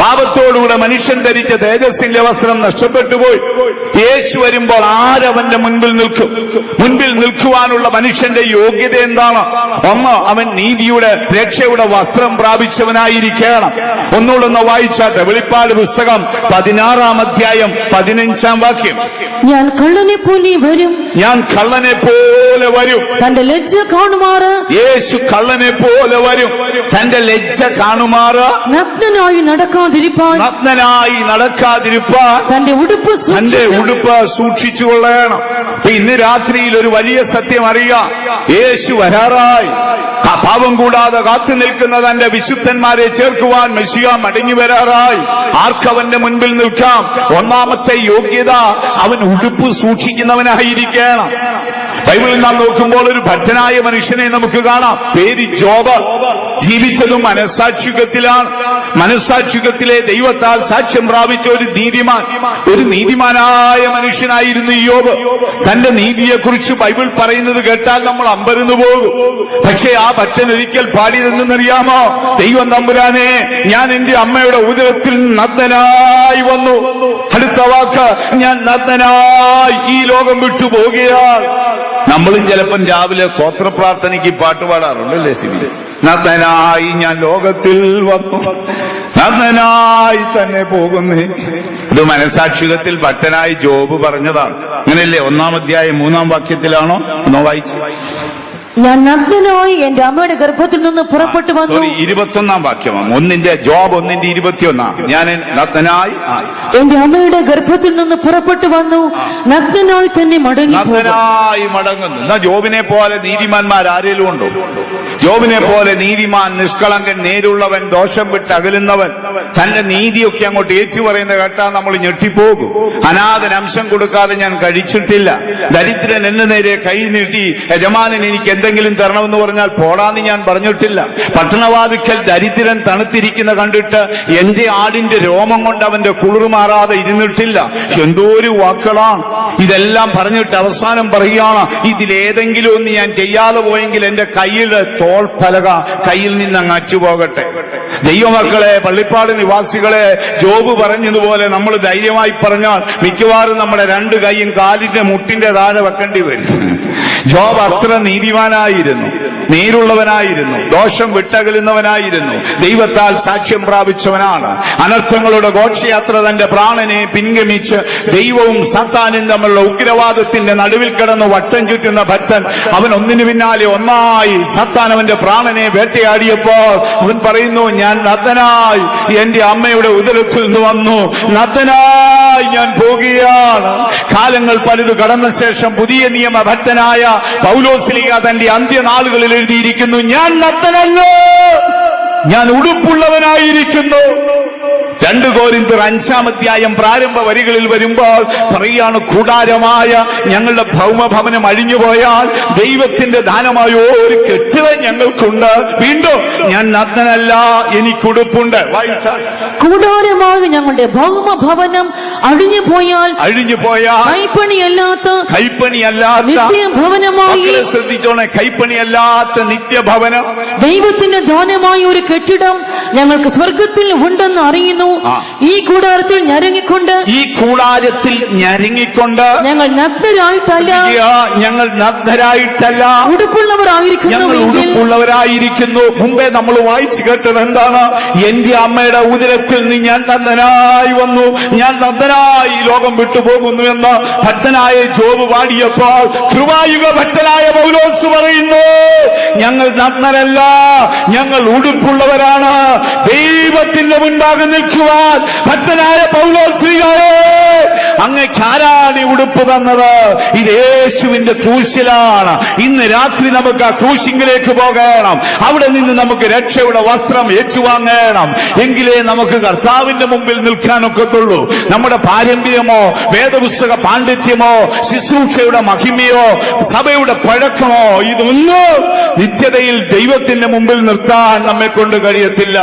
പാപത്തോടുകൂടെ മനുഷ്യൻ ധരിച്ച തേജസ്സിന്റെ വസ്ത്രം നഷ്ടപ്പെട്ടുപോയി. യേശു വരുമ്പോൾ ആരവന്റെ മുൻപിൽ നിൽക്കും? മുൻപിൽ നിൽക്കുവാനുള്ള മനുഷ്യന്റെ യോഗ്യത എന്താണ്? ഒന്ന്, അവൻ നീതിയുടെ രക്ഷയുടെ വസ്ത്രം പ്രാപിച്ചവനായിരിക്കണം. ഒന്നുകൂടെ വായിച്ചാട്ടെ, വെളിപ്പാട് പുസ്തകം 16-ാം അധ്യായം 15-ാം വാക്യം. ഞാൻ കള്ളനെ പോലെ വരും, ഞാൻ കള്ളനെ പോലെ വരും. തന്റെ ലജ്ജ കാണുമാറ് യേശു കള്ളനെ പോലെ വരും, തന്റെ ലജ്ജ കാണുമാറ് നഗ്നനായി നടക്കാതിരിപ്പാൻ തന്റെ ഉടുപ്പ് സൂക്ഷിച്ചുകൊള്ളണം. ഇന്ന് രാത്രിയിൽ ഒരു വലിയ സത്യം അറിയാം, യേശു വരാറായി. പാപം കൂടാതെ കാത്തു നിൽക്കുന്ന തന്റെ വിശുദ്ധന്മാരെ ചേർക്കുവാൻ മെസ്സിഹ മടങ്ങി വരാറായി. ആർക്കവന്റെ മുൻപിൽ നിൽക്കാം? ഒന്നാമത്തെ യോഗ്യത അവൻ ഉടുപ്പ് സൂക്ഷിക്കുന്നവനായിരിക്കണം. ബൈബിളിൽ നാം നോക്കുമ്പോൾ ഒരു ഭക്തനായ മനുഷ്യനെ നമുക്ക് കാണാം. പേര് ജോബ്. ജീവിച്ചതും മനസ്സാക്ഷികത്തിലാണ്. മനസ്സാക്ഷികത്തിലെ ദൈവത്താൽ സാക്ഷ്യം പ്രാപിച്ച ഒരു നീതിമാനായ മനുഷ്യനായിരുന്നു യോബ്. തന്റെ നീതിയെക്കുറിച്ച് ബൈബിൾ പറയുന്നത് കേട്ടാൽ നമ്മൾ അമ്പരന്നു പോകും. പക്ഷേ ആ ഭക്തൻ ഒരിക്കൽ പാടിയതെന്നറിയാമോ? ദൈവം തമ്പുരാനെ, ഞാൻ എന്റെ അമ്മയുടെ ഉദരത്തിൽ നഗ്നനായി വന്നു. അടുത്ത വാക്ക്, ഞാൻ നഗ്നനായി ഈ ലോകം വിട്ടു പോകുകയാണ്. നമ്മളും ചിലപ്പം രാവിലെ സ്വോത്ര പ്രാർത്ഥനയ്ക്ക് പാട്ട് പാടാറുണ്ടല്ലേ സിബി? നഗ്നനായി ഞാൻ ലോകത്തിൽ വന്നു, നഗ്നനായി തന്നെ പോകുന്നേ. ഇത് മനസാക്ഷികത്തിൽ ഭക്തനായി ജോബ് പറഞ്ഞതാണ്. അങ്ങനെയല്ലേ? 1-ാം അധ്യായം 3-ാം വാക്യത്തിലാണോ? ഒന്നോ വായിച്ചു. ഞാൻ നഗ്നനായി എന്റെ അമ്മയുടെ ഗർഭത്തിൽ നിന്ന് പുറപ്പെട്ടു വന്നു. 21-ാം വാക്യമാണ്. ജോബ് 1:21. ഞാൻ നഗ്നനായി എന്റെ അമ്മയുടെ ഗർഭത്തിൽ നിന്ന് പുറപ്പെട്ടു വന്നു, നഗ്നനായി തന്നെ മടങ്ങുന്നു. എന്നാ ജോബിനെ പോലെ നീതിമാന്മാർ ആരെങ്കിലും ഉണ്ടോ? ജോബിനെ പോലെ നീതിമാൻ, നിഷ്കളങ്കൻ, നേരുള്ളവൻ, ദോഷം വിട്ട് അകലുന്നവൻ, തന്റെ നീതിയൊക്കെ അങ്ങോട്ട് ഏറ്റു പറയുന്ന കേട്ടാൽ നമ്മൾ ഞെട്ടിപ്പോകും. അനാഥൻ അംശം കൊടുക്കാതെ ഞാൻ കഴിച്ചിട്ടില്ല. ദരിദ്രൻ എന്നെ നേരെ കൈ നീട്ടി യജമാനൻ എനിക്ക് എന്തെങ്കിലും തരണമെന്ന് പറഞ്ഞാൽ പോടാന്ന് ഞാൻ പറഞ്ഞിട്ടില്ല. പട്ടണവാതിക്കൽ ദരിദ്രൻ തണുത്തിരിക്കുന്ന കണ്ടിട്ട് എന്റെ ആടിന്റെ രോമം കൊണ്ട് അവന്റെ കുളിർമാറാതെ ഇരുന്നിട്ടില്ല. എന്തോരു വാക്കുകളാണ് ഇതെല്ലാം പറഞ്ഞിട്ട് അവസാനം പറയുകയാണ്, ഇതിലേതെങ്കിലും ഒന്ന് ഞാൻ ചെയ്യാതെ പോയെങ്കിൽ എന്റെ കയ്യിലെ തോൾപ്പലക കയ്യിൽ നിന്ന് അങ്ങ് അച്ചുപോകട്ടെ. ദൈവമക്കളെ, പള്ളിപ്പാട് നിവാസികളെ, ജോബ് പറഞ്ഞതുപോലെ നമ്മൾ ധൈര്യമായി പറഞ്ഞാൽ മിക്കവാറും നമ്മുടെ 2 കൈയും കാലിന്റെ മുട്ടിന്റെ താഴെ വെക്കേണ്ടി വരും. ജോബ് അത്ര നീതിമാനായിരുന്നു. നീരുള്ളവനായിരുന്നു, ദോഷം വിട്ടകലുന്നവനായിരുന്നു, ദൈവത്താൽ സാക്ഷ്യം പ്രാപിച്ചവനാണ്. അനർത്ഥങ്ങളുടെ ഘോഷയാത്ര തന്റെ പ്രാണനെ പിൻഗമിച്ച് ദൈവവും സാത്താനും തമ്മിലുള്ള ഉഗ്രവാദത്തിന്റെ നടുവിൽ കിടന്ന് വട്ടം ചുറ്റുന്ന ഭക്തൻ, അവൻ ഒന്നിനു പിന്നാലെ ഒന്നായി സാത്താൻ അവന്റെ പ്രാണനെ വേട്ടയാടിയപ്പോൾ അവൻ പറയുന്നു, ഞാൻ നഗ്നനായി എന്റെ അമ്മയുടെ ഉദരത്തിൽ നിന്ന് വന്നു, നഗ്നനായി ഞാൻ പോകുകയാണ്. കാലങ്ങൾ പലത് കടന്ന ശേഷം പുതിയ നിയമ ഭക്തനായ പൗലോസ്ലീഹ തന്റെ അന്ത്യനാളുകളിൽ എഴുതിയിരിക്കുന്നു, ഞാൻ നഗ്നനല്ല, ഞാൻ ഉടുപ്പുള്ളവനായിരിക്കുന്നു. 2 കൊരിന്ത്യർ 5-ാം അധ്യായം പ്രാരംഭ വരികളിൽ വരുമ്പോൾ പറയുകയാണ്, കൂടാരമായ ഞങ്ങളുടെ ഭൗമഭവനം അഴിഞ്ഞുപോയാൽ ദൈവത്തിന്റെ ദാനമായ ഒരു കെട്ടിടം ഞങ്ങൾക്കുണ്ട്. വീണ്ടും ഞാൻ നഗ്നനല്ല, എനിക്കുടുപ്പുണ്ട്. കൂടാരമായ ഞങ്ങളുടെ ഭൗമഭവനം അഴിഞ്ഞുപോയാൽ കൈപ്പണിയല്ലാത്ത നിത്യഭവനമായി, ശ്രദ്ധിച്ചോണേ, കൈപ്പണിയല്ലാത്ത നിത്യഭവനം, ദൈവത്തിന്റെ ദാനമായ ഒരു കെട്ടിടം ഞങ്ങൾക്ക് സ്വർഗത്തിൽ ഉണ്ടെന്ന് അറിയുന്നു. ഈ കൂടാരത്തിൽ ഞരങ്ങിക്കൊണ്ട് ഞങ്ങൾ നഗ്നരായിട്ടല്ല ഉടുപ്പുള്ളവരായിരിക്കുന്നു. മുമ്പേ നമ്മൾ വായിച്ചു കേട്ടത് എന്താണ്? എന്റെ അമ്മയുടെ ഉദരത്തിൽ നിന്ന് ഞാൻ നഗ്നനായി വന്നു, ഞാൻ നഗ്നനായി ലോകം വിട്ടുപോകുന്നു എന്ന് ഭക്തനായ ജോബ് പാടിയപ്പോൾ കൃപായുഗ ഭക്തനായ പൗലോസ് പറയുന്നു, ഞങ്ങൾ നഗ്നരല്ല, ഞങ്ങൾ ഉടുപ്പുള്ളവരാണ്. ദൈവത്തിന്റെ മുൻപാകെ നിൽക്കുവാൻ ഭക്തനായ പൗലോസ്ലീഹായേ, അങ്ങേക്ക് ആരാണ് ഉടുപ്പ് തന്നത്? ഇത് യേശുവിന്റെ ക്രൂശിലാണ്. ഇന്ന് രാത്രി നമുക്ക് ആ ക്രൂശിങ്കിലേക്ക് പോകണം. അവിടെ നിന്ന് നമുക്ക് രക്ഷയുടെ വസ്ത്രം ഏറ്റുവാങ്ങണം. എങ്കിലേ നമുക്ക് കർത്താവിന്റെ മുമ്പിൽ നിൽക്കാനൊക്കത്തുള്ളൂ. നമ്മുടെ പാരമ്പര്യമോ വേദപുസ്തക പാണ്ഡിത്യമോ ശുശ്രൂഷയുടെ മഹിമയോ സഭയുടെ പഴക്കമോ ഇതൊന്നും നിത്യതയിൽ ദൈവത്തിന്റെ മുമ്പിൽ നിർത്താൻ നമ്മെ കൊണ്ട് കഴിയത്തില്ല.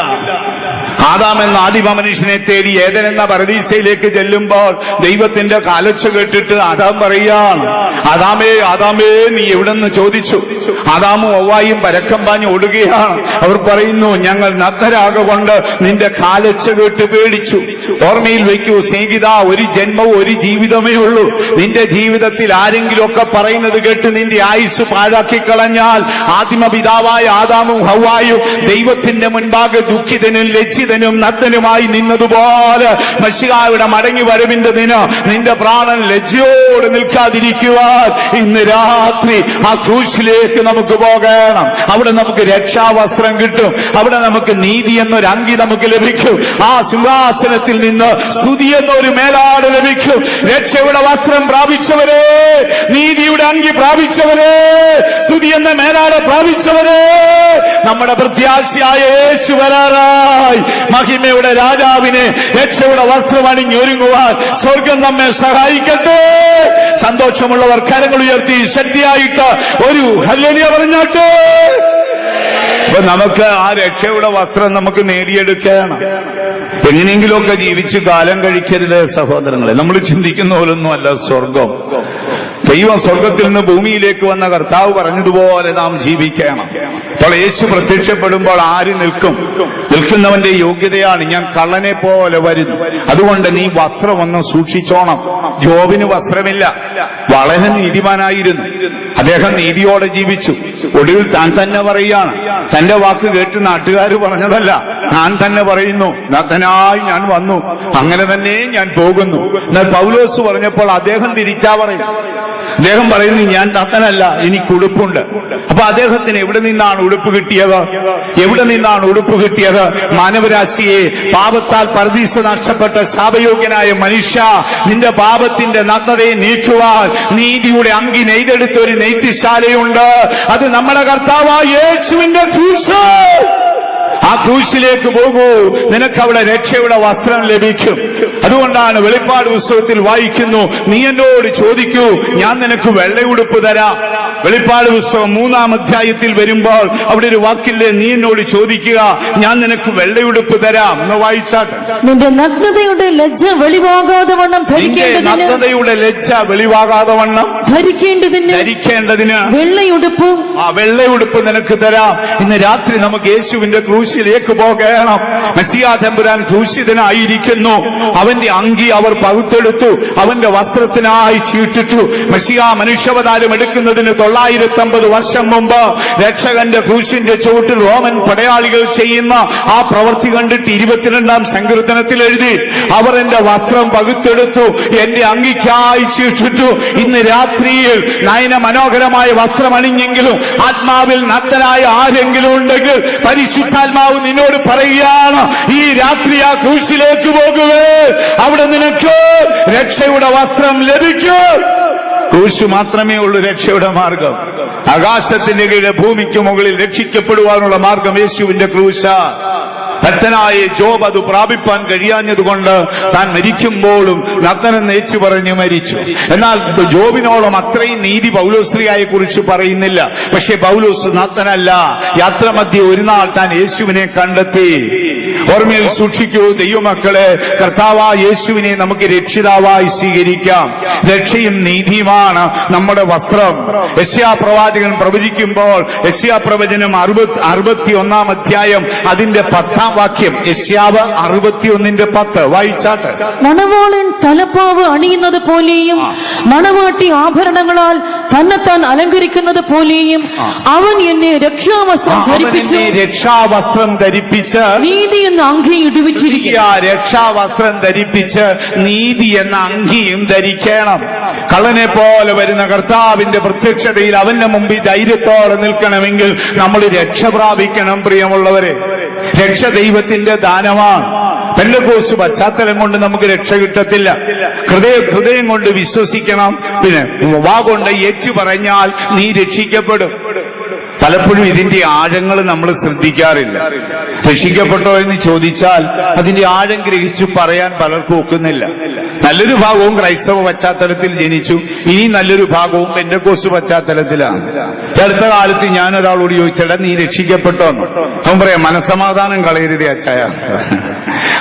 ആദാം എന്ന ആദിമ മനുഷ്യനെ തേടി ഏദൻ എന്ന പരദീസയിലേക്ക് ചെല്ലുമ്പോൾ ദൈവത്തിന്റെ കാലൊച്ച കേട്ടിട്ട് ആദാം പറയുകയാണ്, ആദാമേ ആദാമേ നീ എവിടെന്ന് ചോദിച്ചു. ആദാമും ഹവ്വായും പരക്കം പാഞ്ഞ് ഓടുകയാണ്. അവർ പറയുന്നു, ഞങ്ങൾ നഗ്നരാകൊണ്ട് നിന്റെ കാലൊച്ച കേട്ട് പേടിച്ചു. ഓർമ്മയിൽ വയ്ക്കൂ സ്നേഹിത, ഒരു ജന്മവും ഒരു ജീവിതമേ ഉള്ളൂ. നിന്റെ ജീവിതത്തിൽ ആരെങ്കിലും ഒക്കെ പറയുന്നത് കേട്ട് നിന്റെ ആയുസ് പാഴാക്കി കളഞ്ഞാൽ ആദിമ പിതാവായ ആദാമും ഹവ്വായും ദൈവത്തിന്റെ മുൻപാകെ ദുഃഖിതനും ലജ്ജിതനും നഗ്നനുമായി നിന്നതുപോലെ മശിഹായുടെ മടങ്ങി വരവിന്റെ ദിനം നിന്റെ പ്രാണൻ ലജ്ജയോടെ നിൽക്കാതിരിക്കുവാൻ ഇന്ന് രാത്രി ആ ക്രൂശിലേക്ക് നമുക്ക് പോകണം. അവിടെ നമുക്ക് രക്ഷാവസ്ത്രം കിട്ടും. അവിടെ നമുക്ക് നീതി എന്നൊരു അങ്കി നമുക്ക് ലഭിക്കും. ആ സിംഹാസനത്തിൽ നിന്ന് സ്തുതി എന്നൊരു മേലാട് ലഭിക്കും. രക്ഷയുടെ വസ്ത്രം പ്രാപിച്ചവരെ, നീതിയുടെ അങ്കി പ്രാപിച്ചവരെ, സ്തുതി എന്ന മേലാട് പ്രാപിച്ചവരെ, നമ്മുടെ പ്രത്യാശയായ യേശു വരാറായി. മഹിമയുടെ രാജാവിനെ രക്ഷയുടെ വസ്ത്രം അണിഞ്ഞൊരുങ്ങുവാൻ സ്വർഗം നമ്മെ സഹായിക്കട്ടെ. സന്തോഷമുള്ളവർ കരങ്ങൾ ഉയർത്തി ശക്തിയായിട്ട് ഒരു ഹല്ലേലൂയ പറഞ്ഞാട്ടെ. അപ്പൊ നമുക്ക് ആ രക്ഷയുടെ വസ്ത്രം നമുക്ക് നേടിയെടുക്കണം. എങ്ങനെയെങ്കിലുമൊക്കെ ജീവിച്ച് കാലം കഴിക്കരുത് സഹോദരങ്ങളെ. നമ്മൾ ചിന്തിക്കുന്ന പോലൊന്നും അല്ല സ്വർഗം. ദൈവം സ്വർഗത്തിൽ നിന്ന് ഭൂമിയിലേക്ക് വന്ന കർത്താവ് പറഞ്ഞതുപോലെ നാം ജീവിക്കണം. അപ്പോൾ യേശു പ്രത്യക്ഷപ്പെടുമ്പോൾ ആര് നിൽക്കും? നിൽക്കുന്നവന്റെ യോഗ്യതയാണ്. ഞാൻ കള്ളനെ പോലെ വരുന്നു, അതുകൊണ്ട് നീ വസ്ത്രം ഒന്ന് സൂക്ഷിച്ചോണം. ജോബിന് വസ്ത്രമില്ല, വളരെ നീതിമാനായിരുന്നു. അദ്ദേഹം നീതിയോടെ ജീവിച്ചു. ഒടുവിൽ താൻ തന്നെ പറയുകയാണ്, തന്റെ വാക്ക് കേട്ട് നാട്ടുകാർ പറഞ്ഞതല്ല, താൻ തന്നെ പറയുന്നു, നഗ്നനായി ഞാൻ വന്നു, അങ്ങനെ തന്നെ ഞാൻ പോകുന്നു. എന്നാൽ പൗലോസ് പറഞ്ഞപ്പോൾ അദ്ദേഹം തിരിച്ചാ പറയും. അദ്ദേഹം പറയുന്നു, ഞാൻ നഗ്നനല്ല, എനിക്ക് ഉടുപ്പുണ്ട്. അപ്പൊ അദ്ദേഹത്തിന് എവിടെ നിന്നാണ് ഉടുപ്പ് കിട്ടിയത്? എവിടെ നിന്നാണ് ഉടുപ്പ് കിട്ടിയത്? മാനവരാശിയെ പാപത്താൽ പരദീസ നഷ്ടപ്പെട്ട ശാപയോഗ്യനായ മനുഷ്യ, നിന്റെ പാപത്തിന്റെ നഗ്നതയെ നീക്കുവാൻ നീതിയുടെ അങ്കി നെയ്തെടുത്ത ഒരു നെയ്ത്തിശാലയുണ്ട്. അത് നമ്മുടെ കർത്താവായ യേശുവിന്റെ ക്രൂശ്. ആ ക്രൂശിലേക്ക് പോകൂ, നിനക്ക് അവിടെ രക്ഷയുടെ വസ്ത്രം ലഭിക്കും. അതുകൊണ്ടാണ് വെളിപ്പാട് പുസ്തകത്തിൽ വായിക്കുന്നു, നീ എന്നോട് ചോദിക്കൂ, ഞാൻ നിനക്ക് വെള്ളയുടുപ്പ് തരാം. വെളിപ്പാട് പുസ്തകം 3-ാം അധ്യായത്തിൽ വരുമ്പോൾ അവിടെ ഒരു വാക്കില്ലേ, നീ എന്നോട് ചോദിക്കുക, ഞാൻ നിനക്ക് വെള്ളയുടുപ്പ് തരാം എന്ന് വായിച്ചാട്ടെ. നിന്റെ നഗ്നതയുടെ ലജ്ജ വെളിവാകാതെ വണ്ണം ധരിക്കേണ്ടതിന് വെള്ളയുടുപ്പ് നിനക്ക് തരാം. ഇന്ന് രാത്രി നമുക്ക് യേശുവിന്റെ ക്രൂശ് ക്രൂശിലേക്ക് പോകണം. മെസ്സിയ തമ്പുരാൻ ക്രൂശിതനായിരിക്കുന്നു. അവന്റെ അങ്കി അവർ പകുത്തെടുത്തു, അവന്റെ വസ്ത്രത്തിനായി ചീട്ടിട്ടു. മെസ്സിയ മനുഷ്യാവതാരം എടുക്കുന്നതിന് 950 വർഷം മുമ്പ് രക്ഷകന്റെ ക്രൂശിന്റെ ചുവട്ടിൽ റോമൻ പടയാളികൾ ചെയ്യുന്ന ആ പ്രവൃത്തി കണ്ടിട്ട് 22-ാം സങ്കീർത്തനത്തിൽ എഴുതി, അവർ എന്റെ വസ്ത്രം പകുത്തെടുത്തു, എന്റെ അങ്കിക്കായി ചീട്ടിട്ടു. ഇന്ന് രാത്രിയിൽ നയന മനോഹരമായ വസ്ത്രം അണിഞ്ഞെങ്കിലും ആത്മാവിൽ നഗ്നനായ ആരെങ്കിലും ഉണ്ടെങ്കിൽ പരിശുദ്ധാത്മാവ് നിന്നോട് പറയുകയാണ്, ഈ രാത്രി ആ ക്രൂശിലേക്ക് പോകുവേ, അവിടെ നിനക്ക് രക്ഷയുടെ വസ്ത്രം ലഭിക്കും. ക്രൂശ് മാത്രമേ ഉള്ളൂ രക്ഷയുടെ മാർഗം. ആകാശത്തിന്റെ കീഴെ ഭൂമിക്ക് മുകളിൽ രക്ഷിക്കപ്പെടുവാനുള്ള മാർഗം യേശുവിന്റെ ക്രൂശ. ഭക്തനായ ജോബ് അത് പ്രാപിപ്പാൻ കഴിയാഞ്ഞതുകൊണ്ട് താൻ മരിക്കുമ്പോഴും നഗ്നനെന്ന് ഏറ്റു പറഞ്ഞ് മരിച്ചു. എന്നാൽ ജോബിനോളം അത്രയും നീതി പൗലോസ്ലിയായെ കുറിച്ച് പറയുന്നില്ല. പക്ഷെ പൗലോസ് നഗ്നനല്ല. യാത്രാമധ്യേ ഒരു നാൾ താൻ യേശുവിനെ കണ്ടെത്തി. ഓർമ്മയിൽ സൂക്ഷിക്കൂ ദൈവമക്കളെ, കർത്താവായ യേശുവിനെ നമുക്ക് രക്ഷിതാവായി സ്വീകരിക്കാം. രക്ഷയും നീതിയുമാണ് നമ്മുടെ വസ്ത്രം. യെശയ്യാ പ്രവാചകൻ പ്രവചിക്കുമ്പോൾ യെശയ്യാ പ്രവചനം 61-ാം അധ്യായം അതിന്റെ 10-ാം വാക്യം, യെശയ്യാവ് 61:10 വായിച്ചാട്ട്. മണവാളൻ തലപ്പാവ് അണിയുന്നത് പോലെയും മണവാട്ടി ആഭരണങ്ങളാൽ തന്നെത്താൻ അലങ്കരിക്കുന്നത് പോലെയും അവൻ എന്നെ രക്ഷാവസ്ത്രം ധരിപ്പിച്ച് നീതി എന്ന അങ്കി ഇടുവിച്ചിരിക്കുക. രക്ഷാവസ്ത്രം ധരിപ്പിച്ച് നീതി എന്ന അങ്കിയും ധരിക്കണം. കള്ളനെ പോലെ വരുന്ന കർത്താവിന്റെ പ്രത്യക്ഷതയിൽ അവന്റെ മുമ്പിൽ ധൈര്യത്തോടെ നിൽക്കണമെങ്കിൽ നമ്മൾ രക്ഷ പ്രാപിക്കണം. പ്രിയമുള്ളവരെ, രക്ഷ ദൈവത്തിന്റെ ദാനമാണ്. പെന്തക്കോസ്ത് പശ്ചാത്തലം കൊണ്ട് നമുക്ക് രക്ഷ കിട്ടത്തില്ല. ഹൃദയം കൊണ്ട് വിശ്വസിക്കണം. പിന്നെ വാ കൊണ്ട് ഏറ്റു പറഞ്ഞാൽ നീ രക്ഷിക്കപ്പെടും. പലപ്പോഴും ഇതിന്റെ ആഴങ്ങൾ നമ്മൾ ശ്രദ്ധിക്കാറില്ല. രക്ഷിക്കപ്പെട്ടോ എന്ന് ചോദിച്ചാൽ അതിന്റെ ആഴം ഗ്രഹിച്ചു പറയാൻ പലർക്കും ഒക്കുന്നില്ല. നല്ലൊരു ഭാഗവും ക്രൈസ്തവ പശ്ചാത്തലത്തിൽ ജനിച്ചു, ഇനി നല്ലൊരു ഭാഗവും പെന്തക്കോസ്ത് പശ്ചാത്തലത്തിലാണ്. അടുത്ത കാലത്ത് ഞാൻ ഒരാളോട് ചോദിച്ചേട്ടാ നീ രക്ഷിക്കപ്പെട്ടോന്ന്. അവൻ പറയാം മനസ്സമാധാനം കളയരുതേ അച്ചായ.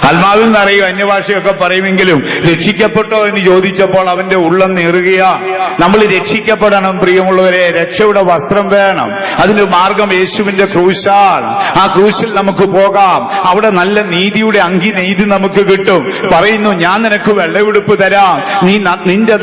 ആത്മാവിൽ നിറയും അന്യഭാഷയൊക്കെ പറയുമെങ്കിലും രക്ഷിക്കപ്പെട്ടോ എന്ന് ചോദിച്ചപ്പോൾ അവന്റെ ഉള്ളം നേറുകയാ. നമ്മൾ രക്ഷിക്കപ്പെടണം പ്രിയമുള്ളവരെ. രക്ഷയുടെ വസ്ത്രം വേണം. അതിന്റെ മാർഗം യേശുവിന്റെ ക്രൂശാണ്. ആ ക്രൂശിൽ നമുക്ക് പോകാം. അവിടെ നല്ല നീതിയുടെ അങ്കി നെയ്ത് നമുക്ക് കിട്ടും. പറയുന്നു, ഞാൻ നിനക്ക് വെള്ളയുടുപ്പ് തരാം. നീ നിന്റെ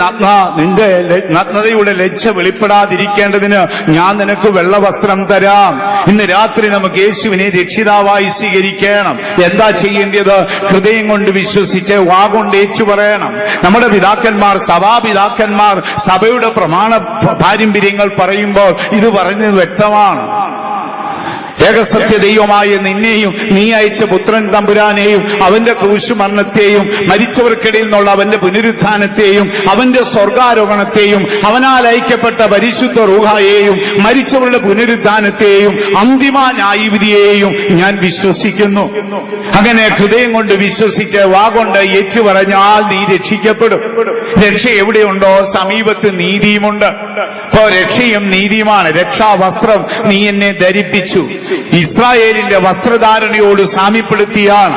നഗ്നതയുടെ ലജ്ജ വെളിപ്പെടാതിരിക്കേണ്ടതിന് ഞാൻ നിനക്ക് വെള്ളവസ്ത്രം തരാം. ഇന്ന് രാത്രി നമുക്ക് യേശുവിനെ രക്ഷിതാവായി സ്വീകരിക്കണം. എന്താ ചെയ്യേണ്ടത്? ഹൃദയം കൊണ്ട് വിശ്വസിച്ച് വാ കൊണ്ട് ഏറ്റു പറയണം. നമ്മുടെ പിതാക്കന്മാർ, സഭാപിതാക്കന്മാർ സഭയുടെ പ്രമാണ പാരമ്പര്യങ്ങൾ പറയുമ്പോൾ ഇത് പറഞ്ഞത് വ്യക്തമാണ്. ഏകസത്യ ദൈവമായ നിന്നെയും നീ അയച്ച പുത്രൻ തമ്പുരാനെയും അവന്റെ ക്രൂശുമരണത്തെയും മരിച്ചവർക്കിടയിൽ നിന്നുള്ള അവന്റെ പുനരുത്ഥാനത്തെയും അവന്റെ സ്വർഗാരോഹണത്തെയും അവനാൽ അയക്കപ്പെട്ട പരിശുദ്ധ റൂഹായെയും മരിച്ചവരുടെ പുനരുത്ഥാനത്തെയും അന്തിമ ന്യായവിധിയെയും ഞാൻ വിശ്വസിക്കുന്നു. അങ്ങനെ ഹൃദയം കൊണ്ട് വിശ്വസിച്ച് വാ കൊണ്ട് ഏറ്റു പറഞ്ഞാൽ നീ രക്ഷിക്കപ്പെടും. രക്ഷ എവിടെയുണ്ടോ സമീപത്ത് നീതിയുമുണ്ട്. ഇപ്പോ രക്ഷയും നീതിയുമാണ്. രക്ഷാവസ്ത്രം നീ എന്നെ ധരിപ്പിച്ചു. ഇസ്രായേലിന്റെ വസ്ത്രധാരണയോട് സാമ്യപ്പെടുത്തിയാണ്.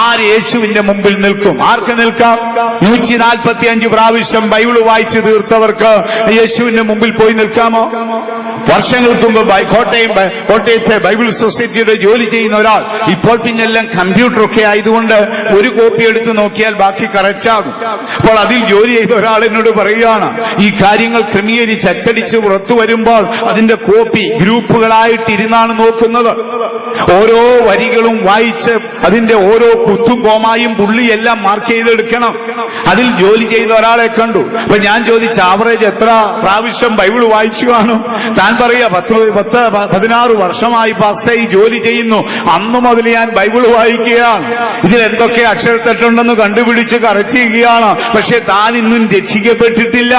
ആര് യേശുവിന്റെ മുമ്പിൽ നിൽക്കും? ആർക്ക് നിൽക്കാം? 145 പ്രാവശ്യം ബൈബിൾ വായിച്ചു തീർത്തവർക്ക് യേശുവിന്റെ മുമ്പിൽ പോയി നിൽക്കാമോ? വർഷങ്ങൾക്ക് മുമ്പ് കോട്ടയത്തെ ബൈബിൾ സൊസൈറ്റിയുടെ ജോലി ചെയ്യുന്ന ഒരാൾ, ഇപ്പോൾ പിന്നെല്ലാം കമ്പ്യൂട്ടറൊക്കെ ആയതുകൊണ്ട് ഒരു കോപ്പി എടുത്ത് നോക്കിയാൽ ബാക്കി കറക്റ്റ് ആകും. അപ്പോൾ അതിൽ ജോലി ചെയ്ത ഒരാൾ എന്നോട് പറയുകയാണ്, ഈ കാര്യങ്ങൾ ക്രമീകരിച്ച് അച്ചടിച്ച് പുറത്തു വരുമ്പോൾ അതിന്റെ കോപ്പി ഗ്രൂപ്പുകളായിട്ടിരുന്നാണ് നോക്കുന്നത്. ഓരോ വരികളും വായിച്ച് അതിന്റെ ഓരോ കുത്തും കോമായും പുള്ളിയെല്ലാം മാർക്ക് ചെയ്തെടുക്കണം. അതിൽ ജോലി ചെയ്ത ഒരാളെ കണ്ടു. അപ്പൊ ഞാൻ ചോദിച്ച ആവറേജ് എത്ര പ്രാവശ്യം ബൈബിൾ വായിച്ചു കാണും? താൻ പറയാ 10-16 വർഷമായി പാസ്റ്ററായി ജോലി ചെയ്യുന്നു. അന്നു മുതൽ ഞാൻ ബൈബിൾ വായിക്കുകയാണ്. ഇതിൽ എന്തൊക്കെ അക്ഷരത്തെറ്റുണ്ടെന്ന് കണ്ടുപിടിച്ച് കറക്റ്റ് ചെയ്യുകയാണ്. പക്ഷെ താൻ ഇന്നും രക്ഷിക്കപ്പെട്ടിട്ടില്ല.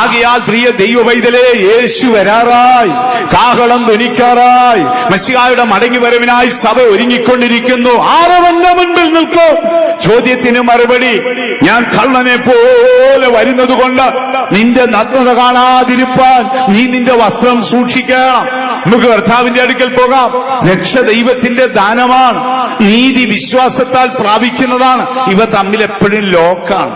ആകയാൽ പ്രിയ ദൈവ പൈതലേ, യേശു വരാറായി, കാഹളം ധ്വനിക്കാറായി, മെസ്സിഹായുടെ മടങ്ങി വരവിനായി സഭ ഒരുങ്ങിക്കൊണ്ടിരിക്കുന്നു. ആരവന്റെ മുൻപിൽ നിൽക്കും? ചോദ്യത്തിന് മറുപടി, ഞാൻ കള്ളനെ പോലെ വരുന്നത് കൊണ്ട് നിന്റെ നഗ്നത കാണാതിരിപ്പാൻ നീ നിന്റെ വസ്ത്രം സൂക്ഷിക്കണം. നമുക്ക് കർത്താവിന്റെ അടുക്കൽ പോകാം. രക്ഷ ദൈവത്തിന്റെ ദാനമാണ്. നീതി വിശ്വാസത്താൽ പ്രാപിക്കുന്നതാണ്. ഇവ തമ്മിൽ എപ്പോഴും ലോക്കാണ്.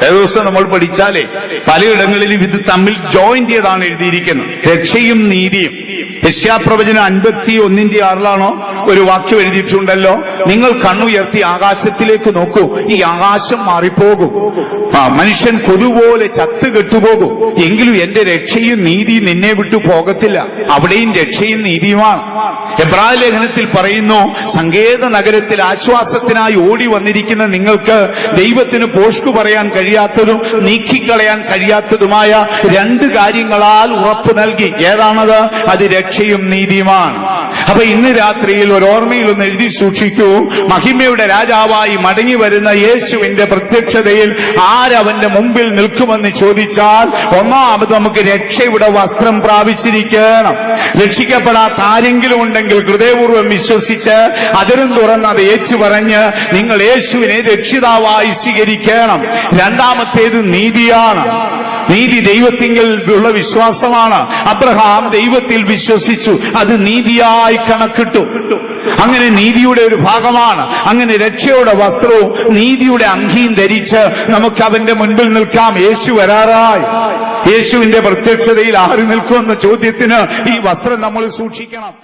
ദിവസം നമ്മൾ പഠിച്ചാലേ പലയിടങ്ങളിലും ഇത് തമ്മിൽ ജോയിന്റ് ചെയ്താണ് എഴുതിയിരിക്കുന്നത്. രക്ഷയും നീതിയും. യശയ്യാപ്രവചനം 51:6 ഒരു വാക്യം എഴുതിയിട്ടുണ്ടല്ലോ, നിങ്ങൾ കണ്ണുയർത്തി ആകാശത്തിലേക്ക് നോക്കൂ, ഈ ആകാശം മാറിപ്പോകും, മനുഷ്യൻ കൊതുപോലെ ചത്ത് കെട്ടുപോകും, എങ്കിലും എന്റെ രക്ഷയും നീതിയും നിന്നെ വിട്ടു പോകത്തില്ല. അവിടെയും രക്ഷയും നീതിയുമാണ്. എബ്രായ ലേഖനത്തിൽ പറയുന്നു, സങ്കേത നഗരത്തിൽ ആശ്വാസത്തിനായി ഓടി വന്നിരിക്കുന്ന നിങ്ങൾക്ക് ദൈവത്തിന് പോഷ്കു പറയാൻ കഴിയാത്തതും നീക്കിക്കളയാൻ കഴിയാത്തതുമായ 2 കാര്യങ്ങളാൽ ഉറപ്പ് നൽകി. ഏതാണത്? അത് രക്ഷയും നീതിയുമാണ്. അപ്പൊ ഇന്ന് രാത്രിയിൽ ഒരു ഓർമ്മയിൽ ഒന്ന് എഴുതി സൂക്ഷിക്കൂ. മഹിമയുടെ രാജാവായി മടങ്ങി വരുന്ന യേശുവിന്റെ പ്രത്യക്ഷതയിൽ ആരവന്റെ മുമ്പിൽ നിൽക്കുമെന്ന് ചോദിച്ചാൽ, ഒന്നാമത് നമുക്ക് രക്ഷയുടെ വസ്ത്രം പ്രാപിച്ചിരിക്കണം. രക്ഷിക്കപ്പെടാത്ത ആരെങ്കിലും ഉണ്ടെങ്കിൽ ഹൃദയപൂർവ്വം വിശ്വസിച്ച് അതിരും തുറന്ന് അത് ഏറ്റു പറഞ്ഞ് നിങ്ങൾ യേശുവിനെ രക്ഷിതാവായി സ്വീകരിക്കണം. രണ്ടാമത്തേത് നീതിയാണ്. നീതി ദൈവത്തിങ്കിൽ ഉള്ള വിശ്വാസമാണ്. അബ്രഹാം ദൈവത്തിൽ വിശ്വസിച്ചു, അത് നീതിയായി കണക്കിട്ടു. അങ്ങനെ നീതിയുടെ ഒരു ഭാഗമാണ്. അങ്ങനെ രക്ഷയുടെ വസ്ത്രവും നീതിയുടെ അങ്കിയും ധരിച്ച് നമുക്ക് അവന്റെ മുൻപിൽ നിൽക്കാം. യേശു വരാറായി. യേശുവിന്റെ പ്രത്യക്ഷതയിൽ ആര് നിൽക്കുമെന്ന ചോദ്യത്തിന് ഈ വസ്ത്രം നമ്മൾ സൂക്ഷിക്കണം.